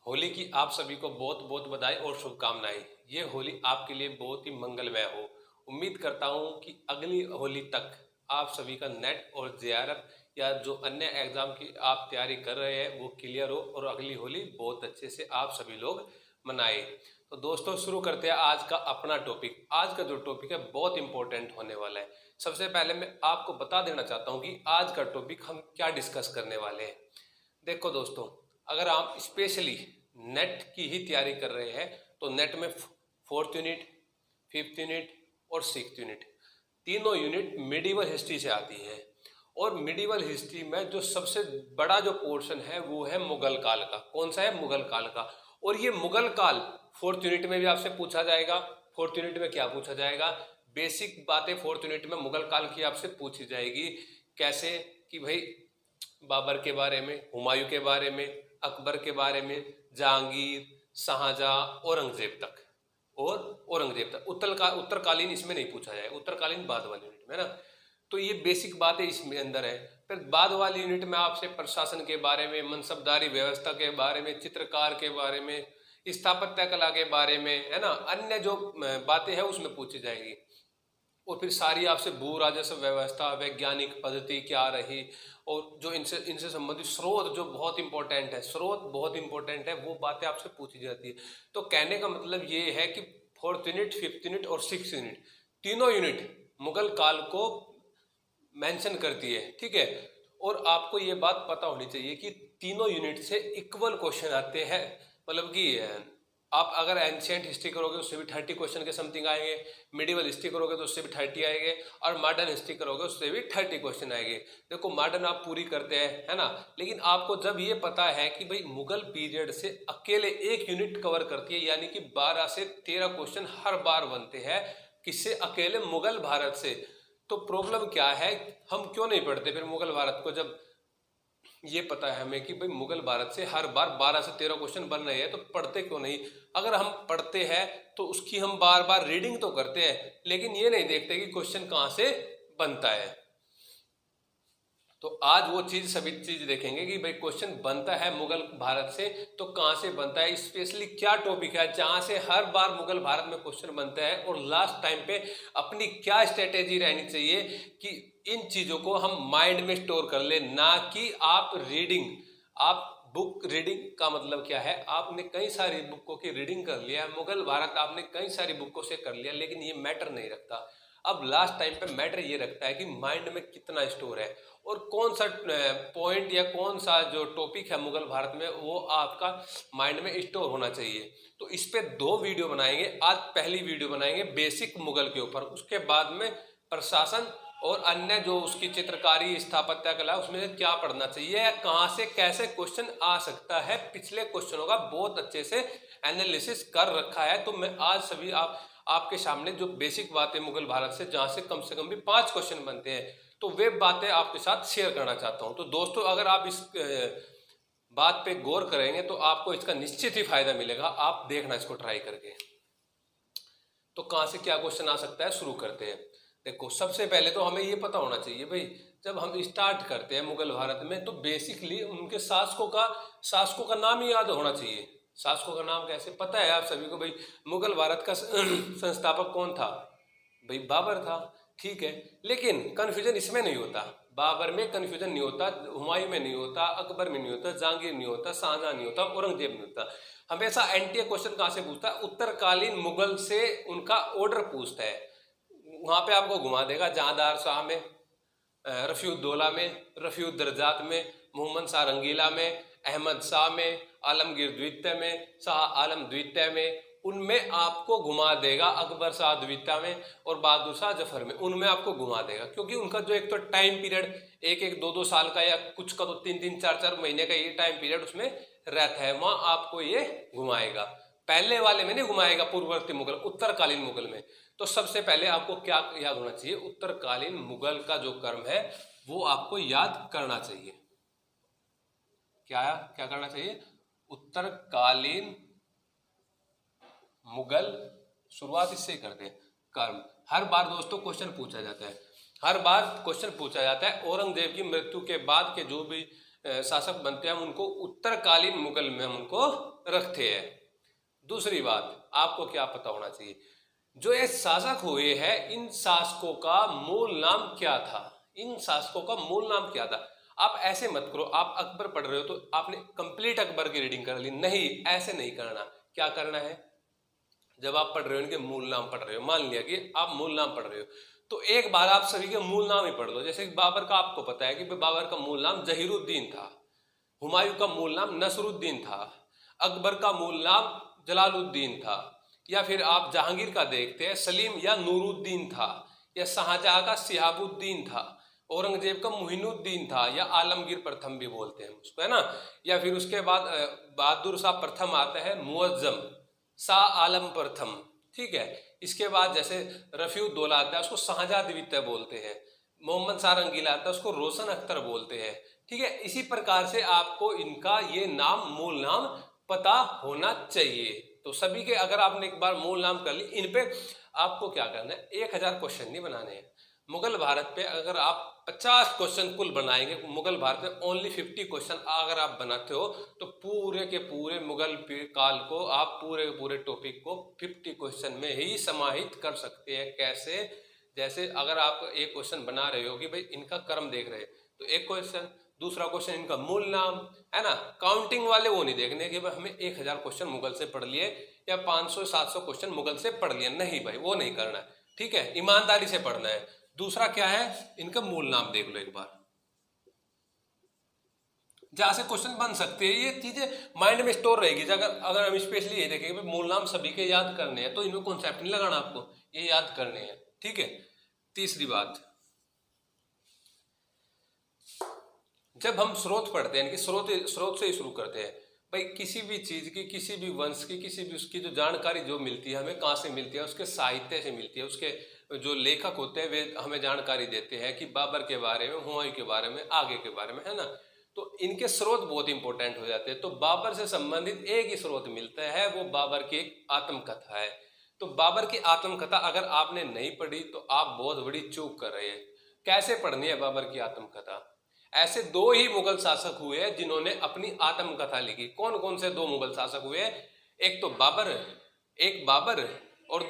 होली की आप सभी को बहुत बहुत बधाई और शुभकामनाएं। ये होली आपके लिए बहुत ही मंगलमय हो। उम्मीद करता हूँ कि अगली होली तक आप सभी का नेट और जेआरएफ या जो अन्य एग्जाम की आप तैयारी कर रहे हैं वो क्लियर हो और अगली होली बहुत अच्छे से आप सभी लोग मनाएं। तो दोस्तों शुरू करते हैं आज का अपना टॉपिक। आज का जो टॉपिक है बहुत इंपॉर्टेंट होने वाला है। सबसे पहले मैं आपको बता देना चाहता हूँ कि आज का टॉपिक हम क्या डिस्कस करने वाले हैं। देखो दोस्तों, अगर आप स्पेशली नेट की ही तैयारी कर रहे हैं तो नेट में फोर्थ यूनिट, फिफ्थ यूनिट और सिक्स यूनिट, तीनों यूनिट मिडिवल हिस्ट्री से आती है। और मिडिवल हिस्ट्री में जो सबसे बड़ा जो पोर्शन है वो है मुगल काल का। कौन सा है? मुगल काल का। और ये मुगल काल फोर्थ यूनिट में भी आपसे पूछा जाएगा। फोर्थ यूनिट में क्या पूछा जाएगा? बेसिक बातें फोर्थ यूनिट में मुगल काल की आपसे पूछी जाएगी। कैसे? कि भाई बाबर के बारे में, हुमायूं के बारे में, अकबर के बारे में, जहांगीर, शाहजहां, औरंगजेब तक। और औरंगजेब तक उत्तरकालीन इसमें नहीं पूछा जाए, उत्तरकालीन बाद वाली यूनिट में ना। तो ये बेसिक बातें इसमें अंदर है। फिर बाद वाली यूनिट में आपसे प्रशासन के बारे में, मनसबदारी व्यवस्था के बारे में, चित्रकार के बारे में, स्थापत्य कला के बारे में, है ना, अन्य जो बातें हैं उसमें पूछी जाएगी। और फिर सारी आपसे भू राजस्व व्यवस्था, वैज्ञानिक पद्धति क्या रही, और जो इनसे इनसे संबंधित स्रोत जो बहुत इंपॉर्टेंट है, स्रोत बहुत इंपॉर्टेंट है, वो बातें आपसे पूछी जाती है। तो कहने का मतलब ये है कि फोर्थ यूनिट, फिफ्थ यूनिट और सिक्स यूनिट, तीनों यूनिट मुगल काल को मेंशन करती है। ठीक है। और आपको ये बात पता होनी चाहिए कि तीनों यूनिट से इक्वल क्वेश्चन आते हैं। मतलब कि आप अगर एंशियंट हिस्ट्री करोगे उससे भी 30 क्वेश्चन के समथिंग आएंगे, मिडिवल हिस्ट्री करोगे तो उससे भी 30 आएंगे, और मॉडर्न हिस्ट्री करोगे उससे भी 30 क्वेश्चन आएंगे। देखो मॉडर्न आप पूरी करते हैं, है ना, लेकिन आपको जब ये पता है कि भाई मुगल पीरियड से अकेले एक यूनिट कवर करती है, यानी कि 12 से 13 क्वेश्चन हर बार बनते हैं, किससे? अकेले मुगल भारत से। तो प्रॉब्लम क्या है, हम क्यों नहीं पढ़ते फिर मुगल भारत को, जब ये पता है हमें कि भाई मुगल भारत से हर बार 12 से 13 क्वेश्चन बन रहे हैं, तो पढ़ते क्यों नहीं? अगर हम पढ़ते हैं तो उसकी हम बार बार रीडिंग तो करते हैं, लेकिन ये नहीं देखते कि क्वेश्चन कहाँ से बनता है। तो आज वो चीज, सभी चीज देखेंगे कि भाई क्वेश्चन बनता है मुगल भारत से तो कहाँ से बनता है, स्पेशली क्या टॉपिक है जहां से हर बार मुगल भारत में क्वेश्चन बनता है, और लास्ट टाइम पे अपनी क्या स्ट्रेटेजी रहनी चाहिए कि इन चीजों को हम माइंड में स्टोर कर ले, ना कि आप रीडिंग, आप बुक रीडिंग का मतलब क्या है, आपने कई सारी बुकों की रीडिंग कर लिया, मुगल भारत आपने कई सारी बुकों से कर लिया, लेकिन ये मैटर नहीं रखता। अब लास्ट टाइम पे मैटर ये रखता है कि माइंड में कितना स्टोर है, और कौन सा पॉइंट या कौन सा जो टॉपिक है मुगल भारत में वो आपका माइंड में स्टोर होना चाहिए। तो इस पे 2 वीडियो बनाएंगे। आज पहली वीडियो बनाएंगे बेसिक मुगल के ऊपर, उसके बाद में प्रशासन और अन्य जो उसकी चित्रकारी, स्थापत्य कला, उसमें से क्या पढ़ना चाहिए या कहाँ से कैसे क्वेश्चन आ सकता है, पिछले क्वेश्चनों का बहुत अच्छे से एनालिसिस कर रखा है। तो मैं आज सभी आपके सामने जो बेसिक बातें मुगल भारत से, जहां से कम भी 5 क्वेश्चन बनते हैं, तो वे बातें आपके साथ शेयर करना चाहता हूं। तो दोस्तों अगर आप इस बात पे गौर करेंगे तो आपको इसका निश्चित ही फायदा मिलेगा। आप देखना इसको ट्राई करके। तो कहां से क्या क्वेश्चन आ सकता है, शुरू करते हैं। देखो सबसे पहले तो हमें ये पता होना चाहिए भाई, जब हम स्टार्ट करते हैं मुगल भारत में तो बेसिकली उनके शासकों का नाम ही याद होना चाहिए। शासकों का नाम कैसे पता है आप सभी को? भाई मुगल भारत का संस्थापक कौन था? भाई बाबर था। ठीक है, लेकिन कंफ्यूजन इसमें नहीं होता, बाबर में कंफ्यूजन नहीं होता, हुमायूं में नहीं होता, अकबर में नहीं होता, जहांगीर नहीं होता, शाहजहां नहीं होता, औरंगजेब नहीं होता। हमेशा एंटी क्वेश्चन कहां से पूछता है? उत्तरकालीन मुगल से उनका ऑर्डर पूछता है। वहां पे आपको घुमा देगा जहांदार शाह में, रफीउद्दौला में, रफीउद्दरजात में, मोहम्मद शाह रंगीला में, अहमद शाह में, आलमगीर द्वितीय में, शाह आलम द्वितीय में, उनमें आपको घुमा देगा, अकबर शाह द्वितीय में और बहादुर शाह जफर में, उनमें आपको घुमा देगा। क्योंकि उनका जो एक तो टाइम पीरियड एक एक 2-2 साल का, या कुछ का तो 3-3, 4-4 महीने का ये टाइम पीरियड उसमें रहता है, वहां आपको ये घुमाएगा। पहले वाले में नहीं घुमाएगा, पूर्ववर्ती मुगल, उत्तरकालीन मुगल में। तो सबसे पहले आपको क्या याद होना चाहिए? उत्तरकालीन मुगल का जो क्रम है वो आपको याद करना चाहिए। क्या क्या करना चाहिए? उत्तरकालीन मुगल, शुरुआत इससे ही करते हैं, कर्म। हर बार दोस्तों क्वेश्चन पूछा जाता है, हर बार क्वेश्चन पूछा जाता है। औरंगजेब की मृत्यु के बाद के जो भी शासक बनते हैं हम उनको उत्तरकालीन मुगल में हम उनको रखते हैं। दूसरी बात आपको क्या पता होना चाहिए, जो ये शासक हुए हैं इन शासकों का मूल नाम क्या था, इन शासकों का मूल नाम क्या था। आप ऐसे मत करो, आप अकबर पढ़ रहे हो तो आपने कंप्लीट अकबर की रीडिंग कर ली, नहीं ऐसे नहीं करना। क्या करना है, जब आप पढ़ रहे हो इनके मूल नाम पढ़ रहे हो, मान लिया कि आप मूल नाम पढ़ रहे हो तो एक बार आप सभी के मूल नाम ही पढ़ लो। जैसे बाबर का आपको पता है कि बाबर का मूल नाम जहीरुद्दीन था, हुमायूं का मूल नाम नसरुद्दीन था, अकबर का मूल नाम जलालुद्दीन था, या फिर आप जहांगीर का देखते हैं सलीम या नूरुद्दीन था, या शाहजहां का सिहाबुद्दीन था, औरंगजेब का मुहिनुद्दीन था, या आलमगीर प्रथम भी बोलते हैं उसको, है ना। या फिर उसके बाद बहादुर शाह प्रथम आता है मुअज्जम, शाह आलम प्रथम, ठीक है। इसके बाद जैसे रफीउद्दौला आता है उसको शाहजहां द्वितीय बोलते हैं, मोहम्मद शाह रंगीला आता है उसको रोशन अख्तर बोलते हैं, ठीक है। इसी प्रकार से आपको इनका ये नाम मूल नाम पता होना चाहिए। तो सभी के अगर आपने एक बार मूल नाम कर ली, इन पे आपको क्या करना है, 1000 क्वेश्चन नहीं बनाने हैं। मुगल भारत पे अगर आप 50 क्वेश्चन कुल बनाएंगे, मुगल भारत में ओनली 50 क्वेश्चन अगर आप बनाते हो तो पूरे के पूरे मुगल काल को आप पूरे के पूरे टॉपिक को 50 क्वेश्चन में ही समाहित कर सकते हैं। कैसे, जैसे अगर आप एक क्वेश्चन बना रहे हो कि भाई इनका कर्म देख रहे हैं तो एक क्वेश्चन, दूसरा क्वेश्चन इनका मूल नाम, है ना। काउंटिंग वाले वो नहीं देखने कि भाई हमें 1000 क्वेश्चन मुगल से पढ़ लिए या 500-700 क्वेश्चन मुगल से पढ़ लिए, नहीं भाई वो नहीं करना है, ठीक है। ईमानदारी से पढ़ना है। दूसरा क्या है, इनका मूल नाम देख लो एक बार, जहां से क्वेश्चन बन सकते हैं, ये चीजें माइंड में स्टोर रहेगी। अगर हम स्पेशली ये देखेंगे मूल नाम सभी के याद करने हैं तो इनमें कॉन्सेप्ट नहीं लगाना, आपको ये याद करने हैं, ठीक है। तीसरी बात, जब हम स्रोत पढ़ते हैं कि स्रोत से ही शुरू करते हैं, भाई किसी भी चीज की, किसी भी वंश की, किसी भी उसकी जो जानकारी जो मिलती है हमें कहाँ से मिलती है, उसके साहित्य से मिलती है। उसके जो लेखक होते हैं वे हमें जानकारी देते हैं कि बाबर के बारे में, हुमायूं के बारे में, आगे के बारे में, है ना। तो इनके स्रोत बहुत इंपॉर्टेंट हो जाते हैं। तो बाबर से संबंधित एक ही स्रोत मिलता है, वो बाबर की एक आत्मकथा है। तो बाबर की आत्मकथा अगर आपने नहीं पढ़ी तो आप बहुत बड़ी चूक कर रहे हैं। कैसे पढ़नी है बाबर की आत्मकथा, ऐसे दो ही मुगल शासक हुए हैं जिन्होंने अपनी आत्मकथा लिखी। कौन कौन से दो मुगल शासक हुए हैं, एक तो बाबर, एक बाबर और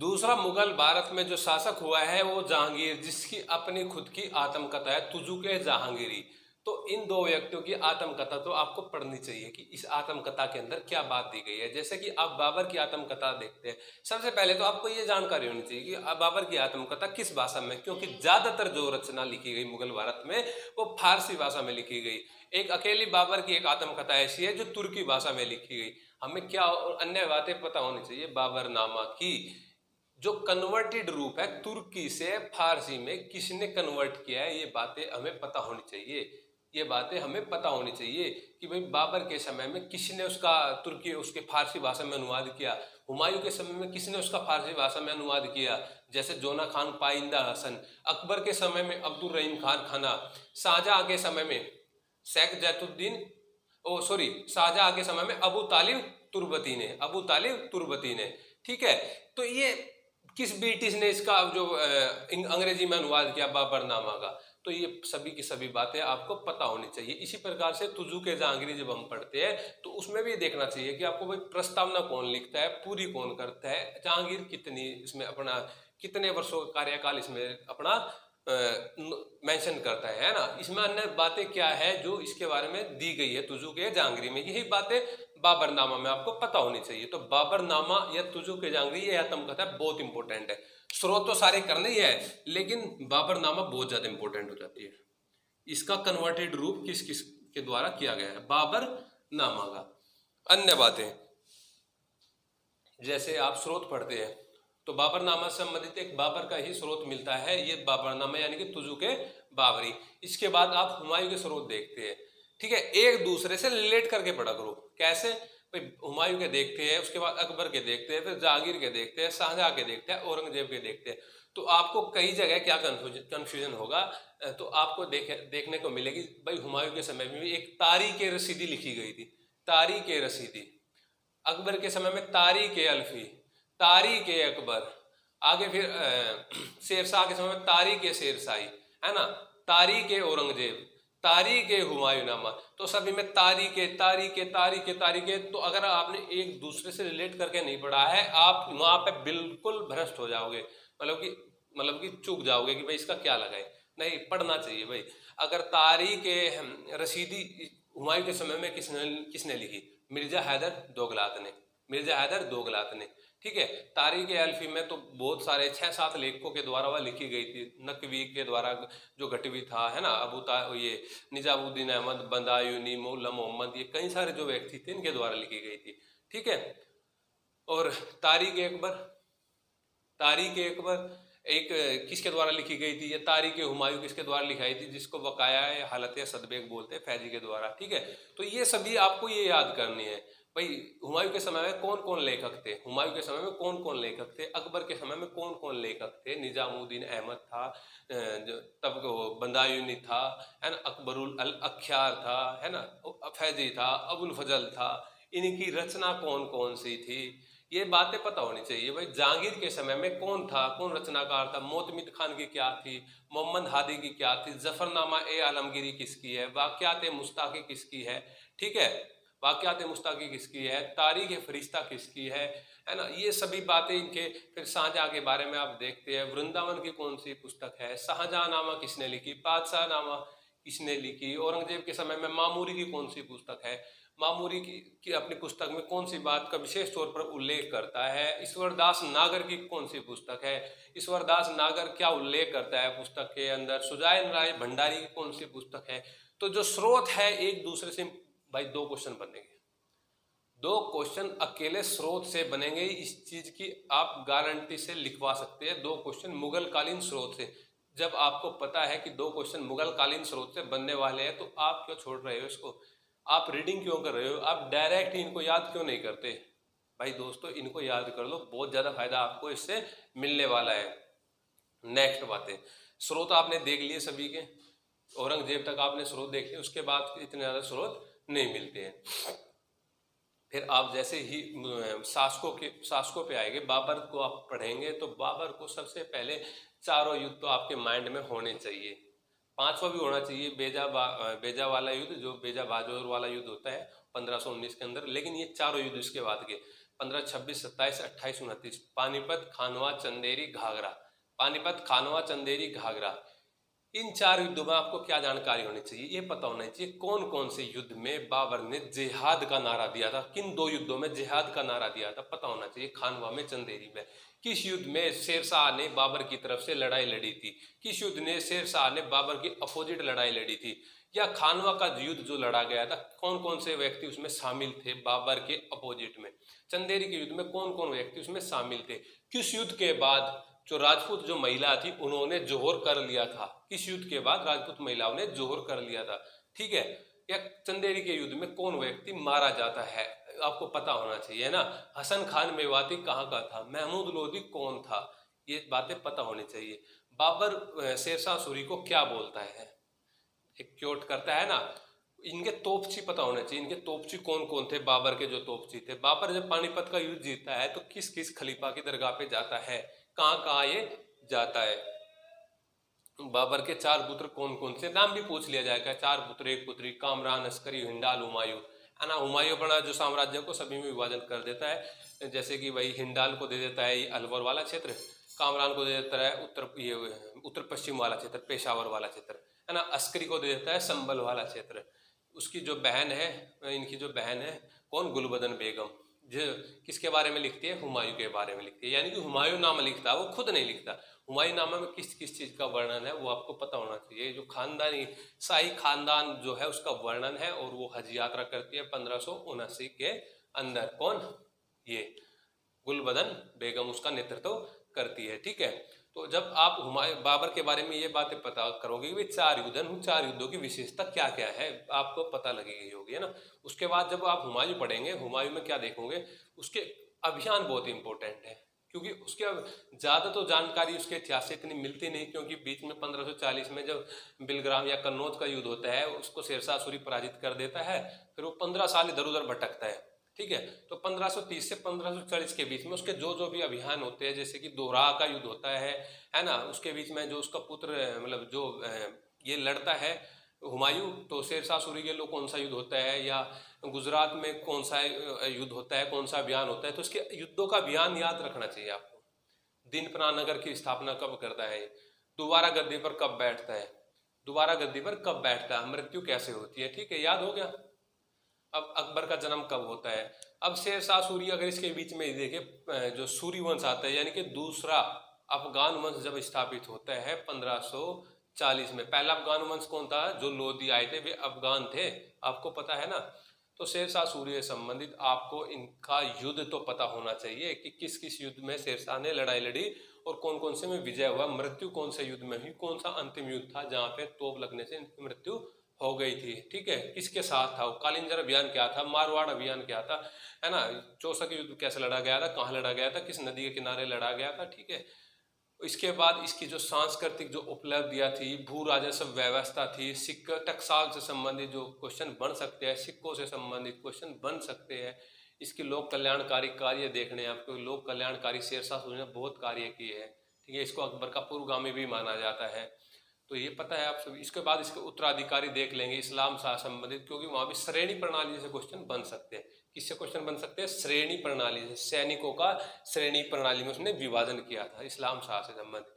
दूसरा मुगल भारत में जो शासक हुआ है वो जहांगीर, जिसकी अपनी खुद की आत्मकथा है तुजुके जहांगीरी। तो इन दो व्यक्तियों की आत्मकथा तो आपको पढ़नी चाहिए कि इस आत्मकथा के अंदर क्या बात दी गई है। जैसे कि आप बाबर की आत्मकथा देखते हैं, सबसे पहले तो आपको ये जानकारी होनी चाहिए कि बाबर की आत्मकथा किस भाषा में, क्योंकि ज्यादातर जो रचना लिखी गई मुगल भारत में वो फारसी भाषा में लिखी गई। एक अकेली बाबर की एक आत्मकथा ऐसी है जो तुर्की भाषा में लिखी गई। हमें क्या और अन्य बातें पता होनी चाहिए बाबरनामा की, जो कन्वर्टेड रूप है तुर्की से फारसी में किसने कन्वर्ट किया है, ये बातें हमें पता होनी चाहिए। ये बातें हमें पता होनी चाहिए कि भाई बाबर के समय में किसने उसका तुर्की उसके फारसी भाषा में अनुवाद किया, हुमायूं के समय में किसने उसका फारसी भाषा में अनुवाद किया, जैसे जोना खान पाइंदा हसन, अकबर के समय में अब्दुल रहीम खान खाना, शाहजहां के समय में शेख जैतुद्दीन, ओ सॉरी, शाहजहां के समय में अबू तालिब तुर्बती ने, ठीक है। तो ये किस ब्रिटिश ने इसका जो अंग्रेजी में अनुवाद किया बाबरनामा का, तो ये सभी की सभी बातें आपको पता होनी चाहिए। इसी प्रकार से तुजुके जहांगीरी जब हम पढ़ते हैं तो उसमें भी देखना चाहिए कि आपको भाई प्रस्तावना कौन लिखता है, पूरी कौन करता है, जहांगीर कितनी इसमें अपना कितने वर्षों का कार्यकाल इसमें अपना मेंशन करता है ना। इसमें अन्य बातें क्या है जो इसके बारे में दी गई है तुजुके जहांगीरी में, यही बातें बाबरनामा में आपको पता होनी चाहिए। तो बाबरनामा या तुजुके जहांगीरी ये आत्मकथा बहुत इंपॉर्टेंट है। स्रोत तो सारे करने ही है लेकिन बाबरनामा बहुत ज्यादा इंपॉर्टेंट हो जाती है। इसका कन्वर्टेड रूप किस किस के द्वारा किया गया है, बाबरनामा का। अन्य बातें जैसे आप स्रोत पढ़ते हैं तो बाबरनामा से संबंधित एक बाबर का ही स्रोत मिलता है, ये बाबरनामा यानी कि तुजुके बाबरी। इसके बाद आप हुमायूं के स्रोत देखते हैं, ठीक है। एक दूसरे से रिलेट करके पढ़ा करो। कैसे, भाई हुमायूं के देखते हैं, उसके बाद अकबर के देखते हैं, फिर जहांगीर के देखते हैं, शाहजहां के देखते हैं, औरंगजेब के देखते हैं। तो आपको कई जगह क्या कंफ्यूजन होगा, तो आपको देखने को मिलेगी भाई हुमायूं के समय में भी एक तारीख रसीदी लिखी गई थी, तारीख रसीदी। अकबर के समय में तारीख अल्फी, तारीख अकबर, आगे फिर शेरशाह के समय में तारीख ए शेरशाही, है ना, तारीख ए औरंगजेब, तारीख ए हुमायूंनामा। तो सभी में तारीख, तो अगर आपने एक दूसरे से रिलेट करके नहीं पढ़ा है, आप वहां पे बिल्कुल भ्रष्ट हो जाओगे, मतलब कि चूक जाओगे कि भाई इसका क्या लगाए। नहीं, पढ़ना चाहिए भाई। अगर तारीख ए रशीदी हुमायूं के समय में किसने लिखी? मिर्जा हैदर दोगलात ने, मिर्जा हैदर दोगलात ने, ठीक है। तारीख अल्फी में तो बहुत सारे 6-7 लेखकों के द्वारा वह लिखी गई थी। नकवी के द्वारा जो घटवी था, है ना, ये निजामुद्दीन अहमद बदायूनी, मौला मोहम्मद, ये कई सारे जो व्यक्ति थे इनके द्वारा लिखी गई थी, ठीक है। और तारीख अकबर एक किसके द्वारा लिखी गई थी? ये तारीख हुमायूं किसके द्वारा लिखाई थी? जिसको बकाया हालत सदबेग बोलते हैं, फैजी के द्वारा, ठीक है। तो ये सभी आपको ये याद करनी है भाई। हुमायूं के समय में कौन कौन लेखक थे, हुमायूं के समय में कौन कौन लेखक थे, अकबर के समय में कौन कौन लेखक थे? निजामुद्दीन अहमद था, तब बदायूनी था, है ना, अकबरुल अल अख्यार था, है ना, फैजी था, अबुल फजल था। इनकी रचना कौन कौन सी थी, ये बातें पता होनी चाहिए भाई। जहांगीर के समय में कौन था, कौन रचनाकार था? मोतमिद खान की क्या थी? मोहम्मद हादी की क्या थी? जफरनामा ए आलमगीरी किसकी है? वाक़यात मुस्ताकी किसकी है, ठीक है, वाक़यात मुस्ताकी किसकी है? तारीख फरिश्ता किसकी है ना, ये सभी बातें इनके। फिर शाहजहां के बारे में आप देखते हैं, वृंदावन की कौन सी पुस्तक है? शाहजहांनामा किसने लिखी? बादशाहनामा किसने लिखी? औरंगजेब के समय में मामूरी की कौन सी पुस्तक है? मामूरी की अपनी पुस्तक में कौन सी बात का विशेष तौर पर उल्लेख करता है? ईश्वरदास नागर की कौन सी पुस्तक है? ईश्वरदास नागर क्या उल्लेख करता है पुस्तक के अंदर? सुजान राय भंडारी की कौन सी पुस्तक है? तो जो स्रोत है एक दूसरे से भाई 2 क्वेश्चन बनेंगे, 2 क्वेश्चन अकेले स्रोत से बनेंगे, इस चीज की आप गारंटी से लिखवा सकते हैं। 2 क्वेश्चन मुगल कालीन स्रोत से। जब आपको पता है कि 2 क्वेश्चन मुगल कालीन स्रोत से बनने वाले हैं, तो आप क्यों छोड़ रहे हो इसको? आप रीडिंग क्यों कर रहे हो? आप डायरेक्ट इनको याद क्यों नहीं करते? भाई दोस्तों, इनको याद कर लो, बहुत ज्यादा फायदा आपको इससे मिलने वाला है। नेक्स्ट बातें, स्रोत आपने देख लिए सभी के, औरंगजेब तक आपने स्रोत देख लिए, उसके बाद इतने ज्यादा स्रोत नहीं मिलते हैं। फिर आप जैसे ही शासकों पे आएंगे, बाबर को आप पढ़ेंगे, तो बाबर को सबसे पहले चारों युद्ध तो आपके माइंड में होने चाहिए। 5वां भी होना चाहिए, बेजा वाला युद्ध, जो बेजा बाजोर वाला युद्ध होता है 1519 के अंदर। लेकिन ये चारों युद्ध इसके बाद के 15, 26, 27, 28, 29, पानीपत, खानवा, चंदेरी, घाघरा, पानीपत, खानवा, चंदेरी, घाघरा, इन 4 युद्धों में आपको क्या जानकारी होनी चाहिए? ये पता होना चाहिए कौन कौन से युद्ध में बाबर ने जिहाद का नारा दिया था, किन 2 युद्धों में जिहाद का नारा दिया था, पता होना चाहिए। खानवा में, चंदेरी में किस युद्ध में शेरशाह ने बाबर की तरफ से लड़ाई लड़ी थी, किस युद्ध ने शेरशाह ने बाबर की अपोजिट लड़ाई लड़ी थी, या खानवा का युद्ध जो लड़ा गया था कौन कौन से व्यक्ति उसमें शामिल थे बाबर के अपोजिट में, चंदेरी के युद्ध में कौन कौन व्यक्ति उसमें शामिल थे, किस युद्ध के बाद जो राजपूत जो महिला थी उन्होंने जोहर कर लिया था, किस युद्ध के बाद राजपूत महिलाओं ने जोहर कर लिया था, ठीक है, या चंदेरी के युद्ध में कौन व्यक्ति मारा जाता है, आपको पता होना चाहिए ना। हसन खान मेवाती कहाँ का था, महमूद लोधी कौन था, ये बातें पता होनी चाहिए। बाबर शेरशाह सूरी को क्या बोलता है, एक क्योट करता है ना। इनके तोपची पता होना चाहिए, इनके तोपची कौन कौन थे, बाबर के जो तोपची थे। बाबर जब पानीपत का युद्ध जीतता है तो किस किस खलीफा की दरगाह पे जाता है, कहाँ कहाँ ये जाता है। बाबर के 4 पुत्र कौन कौन से, नाम भी पूछ लिया जाएगा। 4 पुत्र, 1 पुत्री, कामरान, अस्करी, हिंडाल, हुमायूं, है ना। हुमायूं अपना जो साम्राज्य को सभी में विभाजन कर देता है, जैसे कि भाई हिंडाल को दे देता है अलवर वाला क्षेत्र, कामरान को दे देता है उत्तर पश्चिम वाला क्षेत्र, पेशावर वाला क्षेत्र, है ना। अस्करी को दे देता है संभल वाला क्षेत्र। उसकी जो बहन है, इनकी जो बहन है कौन, गुलबदन बेगम, जो किसके बारे में लिखती है, हुमायूं के बारे में लिखती है। यानी कि हुमायूं नामा लिखता है, वो खुद नहीं लिखता। हुमायूं नामा में किस किस चीज का वर्णन है वो आपको पता होना चाहिए। जो खानदानी शाही खानदान जो है उसका वर्णन है, और वो हज यात्रा करती है 1579 के अंदर। कौन, ये गुलबदन बेगम उसका नेतृत्व करती है, ठीक है। तो जब आप बाबर के बारे में ये बातें पता करोगे कि 4 युद्ध, उन 4 युद्धों की विशेषता क्या क्या है आपको पता लगेगी होगी, है ना। उसके बाद जब आप हुमायूं पढ़ेंगे, हुमायूं में क्या देखोगे, उसके अभियान बहुत इंपॉर्टेंट है, क्योंकि उसके ज्यादा तो जानकारी उसके इतिहास से इतनी मिलती नहीं, क्योंकि बीच में 1540 में जब बिलग्राम या कन्नौज का युद्ध होता है, उसको शेरशाह सूरी पराजित कर देता है, फिर वो 15 साल इधर उधर भटकता है, ठीक है। तो 1530 से 1540 के बीच में उसके जो जो भी अभियान होते हैं, जैसे कि दोराह का युद्ध होता है ना, उसके बीच में जो उसका पुत्र मतलब जो ये लड़ता है हुमायूं, तो शेरशाह सूरी के लोग कौन सा युद्ध होता है, या गुजरात में कौन सा युद्ध होता है, कौन सा अभियान होता है, तो उसके युद्धों का अभियान याद रखना चाहिए आपको। दीनपना नगर की स्थापना कब करता है, दोबारा गद्दी पर कब बैठता है, दोबारा गद्दी पर कब बैठता है, मृत्यु कैसे होती है, ठीक है, याद हो गया। अब अकबर का जन्म कब होता है। अब शेरशाह सूरी, अगर इसके बीच में देखे जो सूरी वंश आता है, यानी कि दूसरा अफगान वंश जब स्थापित होता है 1540 में। पहला अफगान वंश कौन था, जो लोधी आए थे वे अफगान थे, आपको पता है ना। तो शेरशाह सूरी से संबंधित आपको इनका युद्ध तो पता होना चाहिए कि किस किस युद्ध में शेरशाह ने लड़ाई लड़ी और कौन कौन से में विजय हुआ, मृत्यु कौन से युद्ध में हुई, कौन सा अंतिम युद्ध था जहां पे तोप लगने से इनकी मृत्यु हो गई थी, ठीक है, किसके साथ था वो, कालिंजर अभियान क्या था, मारवाड़ अभियान क्या था, है ना, चौसा का युद्ध कैसे लड़ा गया था, कहाँ लड़ा गया था, किस नदी के किनारे लड़ा गया था, ठीक है। इसके बाद इसकी जो सांस्कृतिक जो उपलब्धियां थी, भू राजस्व व्यवस्था थी, सिक्का टकसाल से संबंधित जो क्वेश्चन बन सकते हैं, सिक्कों से संबंधित क्वेश्चन बन सकते हैं, इसकी लोक कल्याणकारी कार्य देखने हैं आपको। लोक कल्याणकारी शेरशाह सूरी ने बहुत कार्य किए हैं, ठीक है, इसको अकबर का पूर्वगामी भी माना जाता है, तो ये पता है आप सभी। इसके बाद इसके उत्तराधिकारी देख लेंगे, इस्लाम से संबंधित, क्योंकि वहां भी श्रेणी प्रणाली से क्वेश्चन बन सकते हैं। किससे क्वेश्चन बन सकते हैं, श्रेणी प्रणाली से, सैनिकों का श्रेणी प्रणाली में उसने विभाजन किया था, इस्लाम शाह से संबंधित।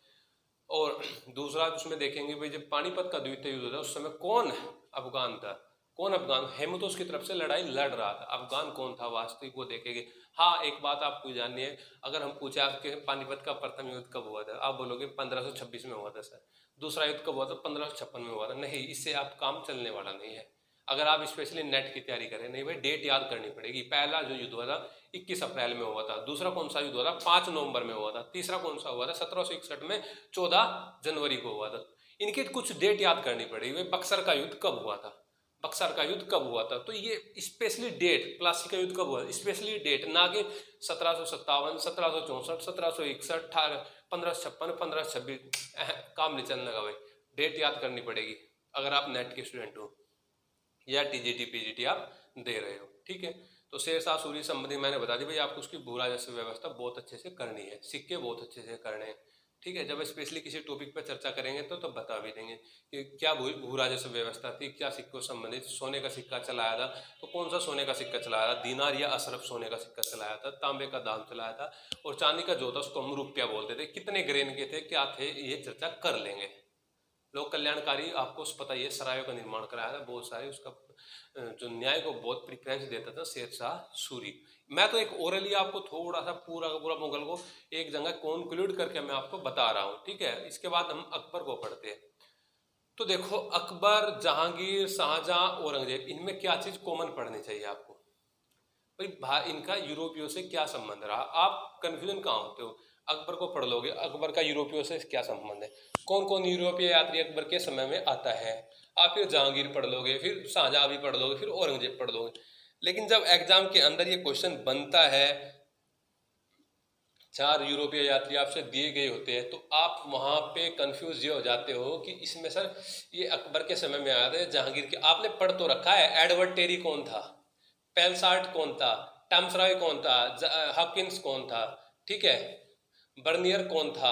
और दूसरा उसमें देखेंगे भाई, जब पानीपत का द्वितीय युद्ध था उस समय कौन अफगान था, कौन अफगान, हेमतोस की तरफ से लड़ाई लड़ रहा था, अफगान कौन था वास्तविक, वो देखेंगे। हाँ, एक बात आपको जाननी है, अगर हम पूछे आपके पानीपत का प्रथम युद्ध कब हुआ था, आप बोलोगे 1526 में हुआ था सर। दूसरा युद्ध कब हुआ था, 1556 में हुआ था। नहीं, इससे आप काम चलने वाला नहीं है। अगर आप स्पेशली नेट की तैयारी करें, नहीं भाई डेट याद करनी पड़ेगी। पहला जो युद्ध हुआ था 21 अप्रैल में हुआ था, दूसरा कौन सा युद्ध हुआ था 5 नवंबर में हुआ था, तीसरा कौन सा हुआ था 1761 में 14 जनवरी को हुआ था। इनकी कुछ डेट याद करनी पड़ेगी। भाई बक्सर का युद्ध कब हुआ था, बक्सर का युद्ध कब हुआ था, तो ये स्पेशली डेट, प्लासी का युद्ध कब हुआ, स्पेशली डेट, ना कि 1757, 1764, 1761, 1556, 1526, काम नहीं चलने का भाई, डेट याद करनी पड़ेगी अगर आप नेट के स्टूडेंट हो या टीजीटी पीजीटी आप दे रहे हो, ठीक है। तो शेरशाह सूरी संबंधी मैंने बता दी भाई, आपको उसकी भू राजस्व व्यवस्था बहुत अच्छे से करनी है, सिक्के बहुत अच्छे से करने हैं, ठीक है। जब स्पेशली किसी टॉपिक पर चर्चा करेंगे तो बता भी देंगे कि क्या भू राजस्व व्यवस्था थी, क्या सिक्कों संबंधित, सोने का सिक्का चलाया था तो कौन सा सोने का सिक्का चलाया था, दीनार या अशरफ सोने का सिक्का चलाया था, तांबे का दाम चलाया था, और चांदी का जो था उसको हम रुपया बोलते थे, कितने ग्रेन के थे, क्या थे, ये चर्चा कर लेंगे। लोक कल्याणकारी आपको पता ही है, सरायों का निर्माण कराया था बहुत सारे, उसका जो न्याय को बहुत प्रिफरेंस देता था शेरशाह सूरी। मैं तो एक ओरली आपको थोड़ा सा पूरा का पूरा मुगल को एक जगह कॉन्क्लूड करके मैं आपको बता रहा हूँ, ठीक है। इसके बाद हम अकबर को पढ़ते हैं। तो देखो, अकबर, जहांगीर, शाहजहां, औरंगजेब, इनमें क्या चीज कॉमन पढ़नी चाहिए आपको भाई, इनका यूरोपियों से क्या संबंध रहा। आप कंफ्यूजन कहाँ होते हो, अकबर को पढ़ लोगे, अकबर का यूरोपियों से क्या संबंध है, कौन कौन यूरोपीय यात्री अकबर के समय में आता है। आप फिर जहांगीर पढ़ लोगे, फिर शाहजहां भी पढ़ लोगे, फिर औरंगजेब पढ़ लोगे। लेकिन जब एग्जाम के अंदर ये क्वेश्चन बनता है, 4 यूरोपीय यात्री आपसे दिए गए होते हैं, तो आप वहां पे कंफ्यूज ये हो जाते हो कि इसमें सर ये अकबर के समय में आया था, जहांगीर के, आपने पढ़ तो रखा है, एडवर्ड टेरी कौन था, पेलसार्ट कौन था, टैम्सरॉय कौन था, हॉकिंस कौन था, ठीक है, बर्नियर कौन था,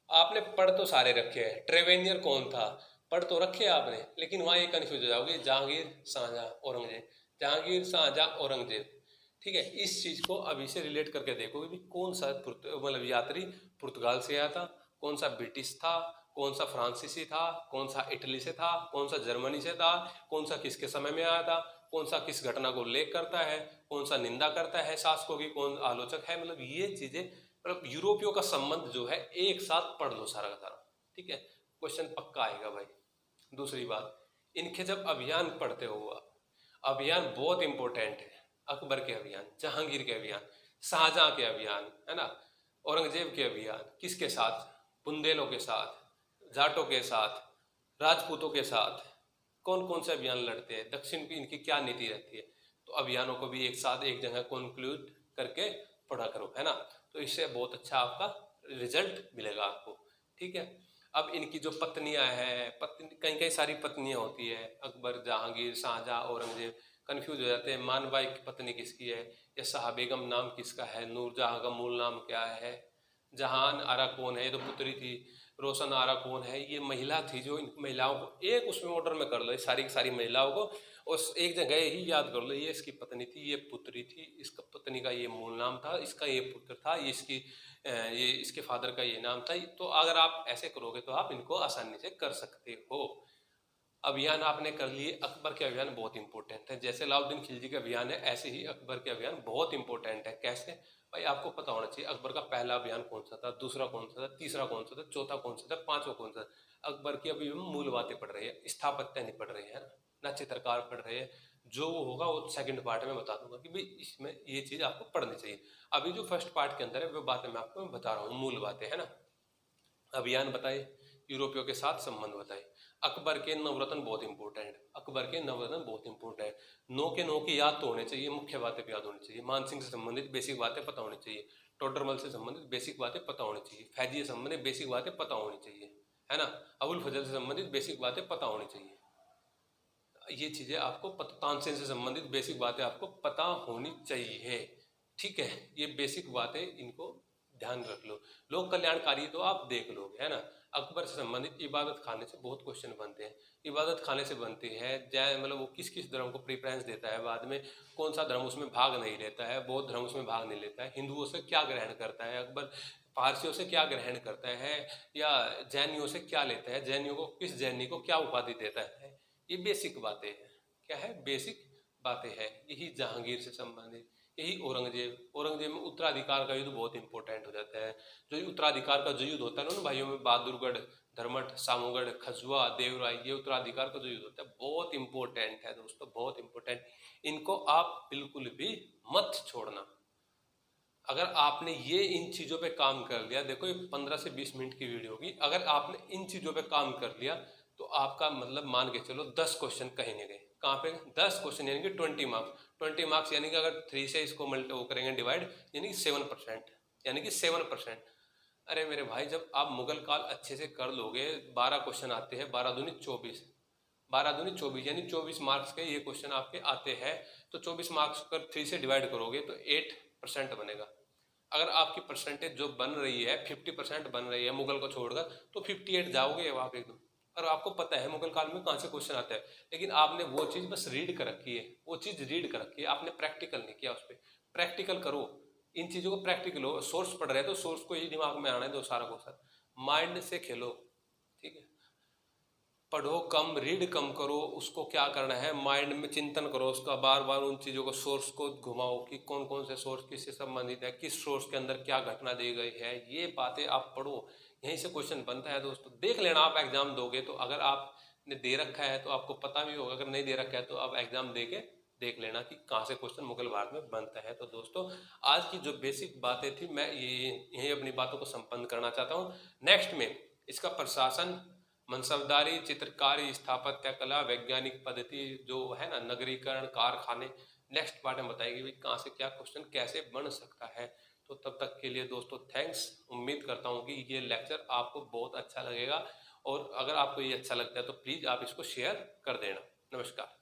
आपने पढ़ तो सारे रखे हैं, ट्रेवेनियर कौन था, पढ़ तो रखे आपने, लेकिन वहां ये कंफ्यूज हो जाओगे, जहांगीर, शाहजहां, औरंगजेब, जहांगीर, शाहजहां, औरंगजेब, ठीक है। इस चीज को अभी से रिलेट करके देखोगे कि कौन सा मतलब यात्री पुर्तगाल से आया था, कौन सा ब्रिटिश था, कौन सा फ्रांसीसी था, कौन सा इटली से था, कौन सा जर्मनी से था, कौन सा किसके समय में आया था, कौन सा किस घटना को उल्लेख करता है, कौन सा निंदा करता है शासकों की, कौन आलोचक है, मतलब ये चीजें, मतलब यूरोपियों का संबंध जो है एक साथ पढ़ लो सारा का सारा, ठीक है, क्वेश्चन पक्का आएगा भाई। दूसरी बात, इनके जब अभियान पढ़ते हो, अभियान बहुत इंपॉर्टेंट है, अकबर के अभियान, जहांगीर के अभियान, शाहजहां के अभियान, है ना, औरंगजेब के अभियान, किसके साथ, बुंदेलों के साथ, जाटों के साथ, राजपूतों के साथ, कौन कौन से अभियान लड़ते हैं, दक्षिण की इनकी क्या नीति रहती है, तो अभियानों को भी एक साथ एक जगह कंक्लूड करके पढ़ा करो, है ना, तो इससे बहुत अच्छा आपका रिजल्ट मिलेगा आपको, ठीक है। अब इनकी जो पत्नियां हैं, कई कई सारी पत्नियां होती है, अकबर, जहांगीर, शाहजहां, औरंगजेब, कंफ्यूज हो जाते हैं, मानबाई की पत्नी किसकी है, या शाह बेगम नाम किसका है, नूरजहां का मूल नाम क्या है, जहान आरा कौन है, ये तो पुत्री थी, रोशन आरा कौन है, ये महिला थी। जो इन महिलाओं को एक उसमें ऑर्डर में कर लो, सारी की सारी महिलाओं को उस एक जगह ही याद कर लो, ये इसकी पत्नी थी, ये पुत्री थी, इसका पत्नी का ये मूल नाम था, इसका ये पुत्र था, ये इसके फादर का ये नाम था। तो अगर आप ऐसे करोगे तो आप इनको आसानी से कर सकते हो। अभियान आपने कर लिए। अकबर के अभियान बहुत इंपॉर्टेंट है, जैसे अलाउद्दीन खिलजी के अभियान है, ऐसे ही अकबर के अभियान बहुत इंपॉर्टेंट है। कैसे भाई, आपको पता होना चाहिए अकबर का पहला अभियान कौन सा था, दूसरा कौन सा था, तीसरा कौन सा था, चौथा कौन सा था, पांचवा कौन सा। अकबर की अभी हम मूल बातें पढ़ रहे हैं, स्थापत्य नहीं पढ़ रहे हैं ना चित्रकार पढ़ रहे हैं। जो वो होगा वो सेकंड पार्ट में बता दूंगा कि भाई इसमें ये चीज आपको पढ़नी चाहिए। अभी जो फर्स्ट पार्ट के अंदर है वो बातें मैं आपको बता रहा हूँ, मूल बातें है ना। अभियान बताए, यूरोपियों के साथ संबंध बताए। अकबर के नवरत्न बहुत इंपॉर्टेंट है, अकबर के नवरत्न बहुत इंपॉर्टेंट है। नो के नो की याद तो होने चाहिए, मुख्य बातें भी याद होनी चाहिए। मानसिंह से संबंधित बेसिक बातें पता होनी चाहिए, टोडरमल से संबंधित बेसिक बातें पता होनी चाहिए, फैजी से संबंधित बेसिक बातें पता होनी चाहिए, है ना। अबुल फजल से संबंधित बेसिक बातें पता होनी चाहिए। ये चीजें आपको तानसेन से संबंधित बेसिक बातें आपको पता होनी चाहिए, ठीक है। ये बेसिक बातें इनको ध्यान रख लो। लोक कल्याणकारी तो आप देख लोगे, है ना। अकबर से संबंधित इबादत खाने से बहुत क्वेश्चन बनते हैं। इबादत खाने से बनती है जय, मतलब वो किस किस धर्म को प्रेफरेंस देता है, बाद में कौन सा धर्म उसमें भाग नहीं लेता है, बौद्ध धर्म उसमें भाग नहीं लेता है, हिंदुओं से क्या ग्रहण करता है अकबर, पारसियों से क्या ग्रहण करता है, या जैनियों से क्या लेता है, जैनियों को किस जैनी को क्या उपाधि देता है। ये बेसिक बातें हैं, क्या है, बेसिक बातें हैं। यही जहांगीर से संबंधित, यही औरंगजेब में उत्तराधिकार का युद्ध बहुत इंपॉर्टेंट हो जाता है। जो उत्तराधिकार का जो युद्ध होता है ना भाइयों में, बहादुरगढ़, धर्मठ, सामूगढ़, खजुआ, देवराय, ये उत्तराधिकार का जो युद्ध होता है बहुत इंपॉर्टेंट है दोस्तों, बहुत इंपॉर्टेंट। इनको आप बिल्कुल भी मत छोड़ना। अगर आपने ये इन चीजों पे काम कर लिया, देखो ये 15 से 20 मिनट की वीडियो होगी, अगर आपने इन चीजों पे काम कर लिया तो आपका मतलब मान के चलो 10 क्वेश्चन कहीं नहीं गए। कहाँ पे 10 क्वेश्चन, यानी कि 20 मार्क्स। 20 मार्क्स यानी कि अगर 3 से इसको वो करेंगे डिवाइड, यानी कि 7%, यानी कि 7%। अरे मेरे भाई, जब आप मुगल काल अच्छे से कर लोगे, 12 क्वेश्चन आते हैं, 12 दूनी 24, 12 दूनी 24, यानी 24 मार्क्स के ये क्वेश्चन आपके आते हैं। तो 24 मार्क्स कर 3 से डिवाइड करोगे तो 8% बनेगा। अगर आपकी परसेंटेज जो बन रही है 50% बन रही है मुगल को छोड़कर, तो 58 जाओगे आप एकदम। और आपको पता है मुगल काल में कहाँ से क्वेश्चन आता है, लेकिन आपने वो चीज बस रीड कर रखी है, वो चीज रीड कर रखी है, आपने प्रैक्टिकल नहीं किया उस पर। प्रैक्टिकल करो, इन चीजों को प्रैक्टिकल हो। सोर्स पढ़ रहे हैं तो सोर्स को ही दिमाग में आने दो, सारा क्वेश्चन माइंड से खेलो, ठीक है। पढ़ो कम, रीड कम करो, उसको क्या करना है माइंड में चिंतन करो उसका, बार बार उन चीज़ों को, सोर्स को घुमाओ कि कौन कौन से सोर्स किससे संबंधित है, किस सोर्स के अंदर क्या घटना दी गई है, ये बातें आप पढ़ो। यहीं से क्वेश्चन बनता है दोस्तों, देख लेना आप एग्जाम दोगे तो। अगर आपने दे रखा है तो आपको पता भी होगा, अगर नहीं दे रखा है तो आप एग्जाम दे के देख लेना कि कहाँ से क्वेश्चन मुगल भारत में बनता है। तो दोस्तों आज की जो बेसिक बातें थी, मैं यही अपनी बातों को संपन्न करना चाहता हूँ। नेक्स्ट में इसका प्रशासन, मनसबदारी, चित्रकारी, स्थापत्य कला, वैज्ञानिक पद्धति जो है ना, नगरीकरण, कारखाने, नेक्स्ट पार्ट में बताएगी भाई कहाँ से क्या क्वेश्चन कैसे बन सकता है। तो तब तक के लिए दोस्तों थैंक्स। उम्मीद करता हूँ कि ये लेक्चर आपको बहुत अच्छा लगेगा, और अगर आपको ये अच्छा लगता है तो प्लीज़ आप इसको शेयर कर देना। नमस्कार।